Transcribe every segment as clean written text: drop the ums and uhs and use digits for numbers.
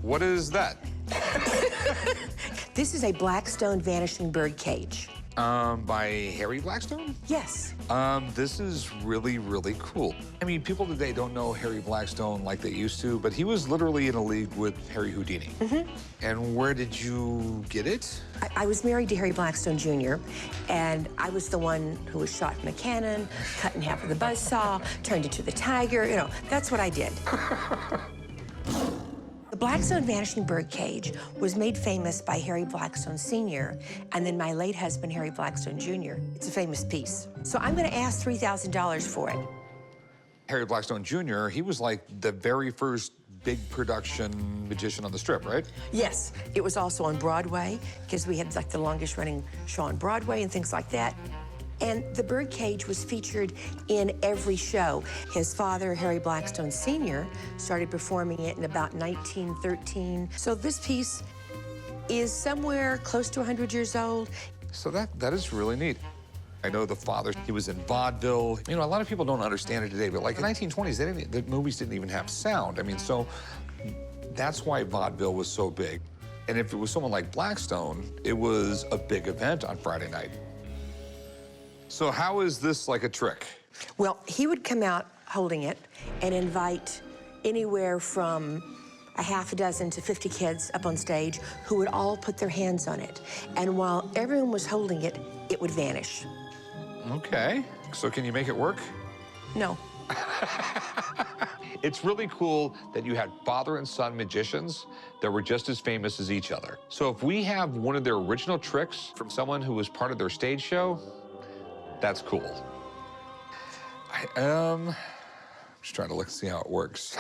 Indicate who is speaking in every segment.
Speaker 1: What is that?
Speaker 2: This is a Blackstone Vanishing Birdcage.
Speaker 1: By Harry Blackstone?
Speaker 2: Yes.
Speaker 1: This is really, really cool. I mean, people today don't know Harry Blackstone like they used to, but he was literally in a league with Harry Houdini. And where did you get it?
Speaker 2: I was married to Harry Blackstone Jr., and I was the one who was shot from a cannon, cut in half with a buzzsaw, turned into the tiger. You know, that's what I did. The Blackstone Vanishing Birdcage was made famous by Harry Blackstone Sr. and then my late husband, Harry Blackstone Jr. It's a famous piece. So I'm going to ask $3,000 for it.
Speaker 1: Harry Blackstone Jr., he was like the very first big production magician on the Strip, right?
Speaker 2: Yes, it was also on Broadway, because we had like the longest running show on Broadway and things like that. And the Birdcage was featured in every show. His father, Harry Blackstone Sr., started performing it in about 1913. So this piece is somewhere close to 100 years old.
Speaker 1: So that is really neat. I know the father, he was in vaudeville. You know, a lot of people don't understand it today, but like in the 1920s, the movies didn't even have sound. I mean, so that's why vaudeville was so big. And if it was someone like Blackstone, it was a big event on Friday night. So how is this like a trick?
Speaker 2: Well, he would come out holding it and invite anywhere from a half a dozen to 50 kids up on stage who would all put their hands on it. And while everyone was holding it, it would vanish.
Speaker 1: Okay. So can you make it work?
Speaker 2: No.
Speaker 1: It's really cool that you had father and son magicians that were just as famous as each other. So if we have one of their original tricks from someone who was part of their stage show, that's cool. I'm just trying to look and see how it works.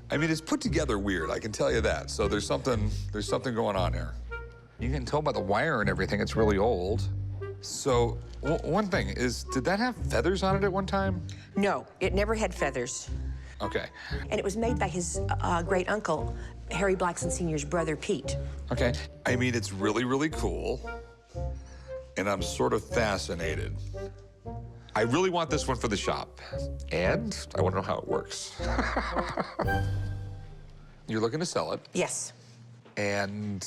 Speaker 1: I mean, it's put together weird, I can tell you that. So there's something going on here. You can tell by the wire and everything, it's really old. So one thing is, did that have feathers on it at one time?
Speaker 2: No, it never had feathers.
Speaker 1: Okay.
Speaker 2: And it was made by his great uncle, Harry Blackstone Sr.'s brother, Pete.
Speaker 1: Okay. I mean, it's really, really cool. And I'm sort of fascinated. I really want this one for the shop. And I want to know how it works. You're looking to sell it.
Speaker 2: Yes.
Speaker 1: And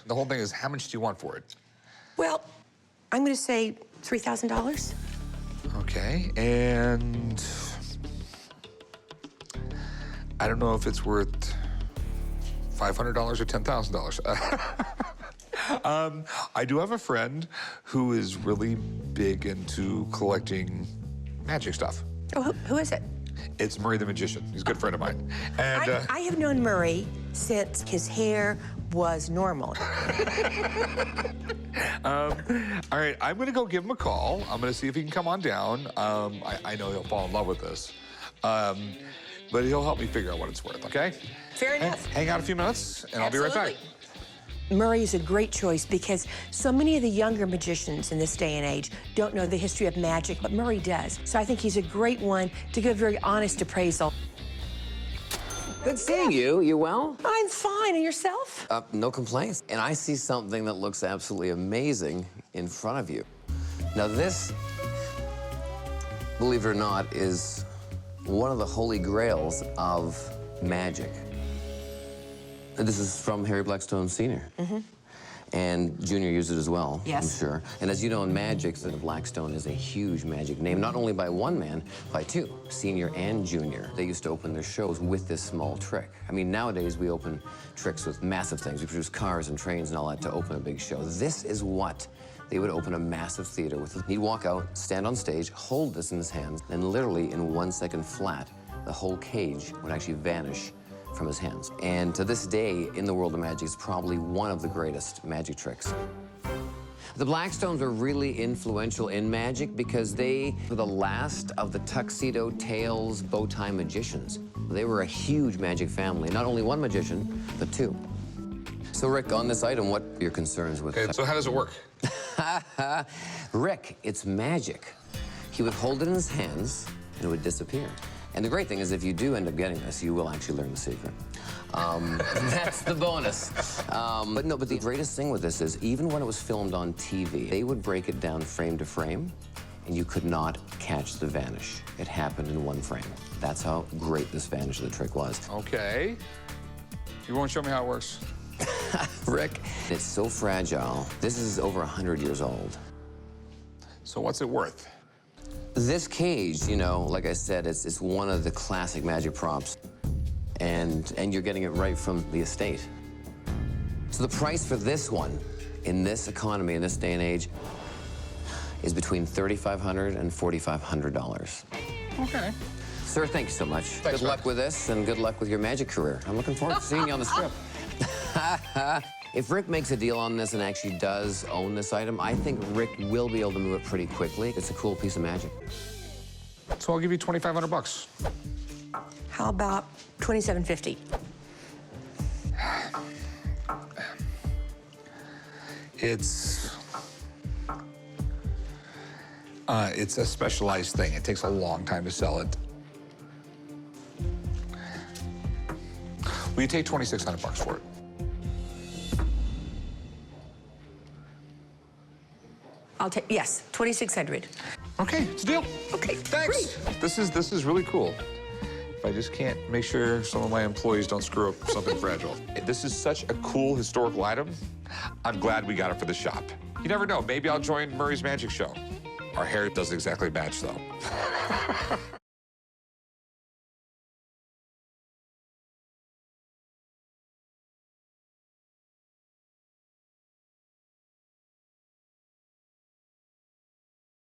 Speaker 1: the whole thing is, how much do you want for it?
Speaker 2: Well, I'm going to say $3,000.
Speaker 1: Okay, and I don't know if it's worth $500 or $10,000. I do have a friend who is really big into collecting magic stuff.
Speaker 2: Oh, who is it?
Speaker 1: It's Murray the Magician. He's a good friend of mine. And
Speaker 2: I have known Murray since his hair was normal.
Speaker 1: All right, I'm gonna go give him a call. I'm gonna see if he can come on down. I know he'll fall in love with this. But he'll help me figure out what it's worth, okay?
Speaker 2: Fair enough.
Speaker 1: Hang out a few minutes, and I'll be right back.
Speaker 2: Murray is a great choice because so many of the younger magicians in this day and age don't know the history of magic, but Murray does. So I think he's a great one to give a very honest appraisal.
Speaker 3: Good seeing you. You well?
Speaker 2: I'm fine. And yourself?
Speaker 3: No complaints. And I see something that looks absolutely amazing in front of you. Now this, believe it or not, is one of the holy grails of magic. This is from Harry Blackstone Sr. And Junior used it as well,
Speaker 2: yes.
Speaker 3: I'm sure. And as you know, in magic, the Blackstone is a huge magic name, not only by one man, by two, Senior and Junior. They used to open their shows with this small trick. I mean, nowadays we open tricks with massive things. We produce cars and trains and all that to open a big show. This is what they would open a massive theater with. He'd walk out, stand on stage, hold this in his hands, and literally in 1 second flat, the whole cage would actually vanish from his hands. And to this day, in the world of magic, it's probably one of the greatest magic tricks. The Blackstones were really influential in magic because they were the last of the tuxedo, tails, bow tie magicians. They were a huge magic family, not only one magician, but two. So Rick, on this item, what are your concerns with
Speaker 1: Okay, so how does it work?
Speaker 3: Rick, it's magic. He would hold it in his hands, and it would disappear. And the great thing is, if you do end up getting this, you will actually learn the secret. That's the bonus. But the greatest thing with this is, even when it was filmed on TV, they would break it down frame to frame and you could not catch the vanish. It happened in one frame. That's how great this vanish of the trick was.
Speaker 1: Okay. You won't show me how it works?
Speaker 3: Rick, it's so fragile. This is over 100 years old.
Speaker 1: So what's it worth?
Speaker 3: This cage, you know, like I said, it's one of the classic magic props. And you're getting it right from the estate. So the price for this one, in this economy, in this day and age, is between $3,500 and $4,500.
Speaker 1: Okay.
Speaker 3: Sir, thank you so much.
Speaker 1: Thanks,
Speaker 3: good luck
Speaker 1: Rick.
Speaker 3: with this, and good luck with your magic career. I'm looking forward to seeing you on the strip. If Rick makes a deal on this and actually does own this item, I think Rick will be able to move it pretty quickly. It's a cool piece of magic.
Speaker 1: So I'll give you $2,500.
Speaker 2: How about $2,750?
Speaker 1: It's a specialized thing. It takes a long time to sell it. Will you take $2,600 for it?
Speaker 2: I'll take, yes, $2,600.
Speaker 1: Okay, it's a deal.
Speaker 2: Okay,
Speaker 1: Thanks. This is really cool. I just can't make sure some of my employees don't screw up something fragile. This is such a cool historical item. I'm glad we got it for the shop. You never know, maybe I'll join Murray's Magic Show. Our hair doesn't exactly match, though.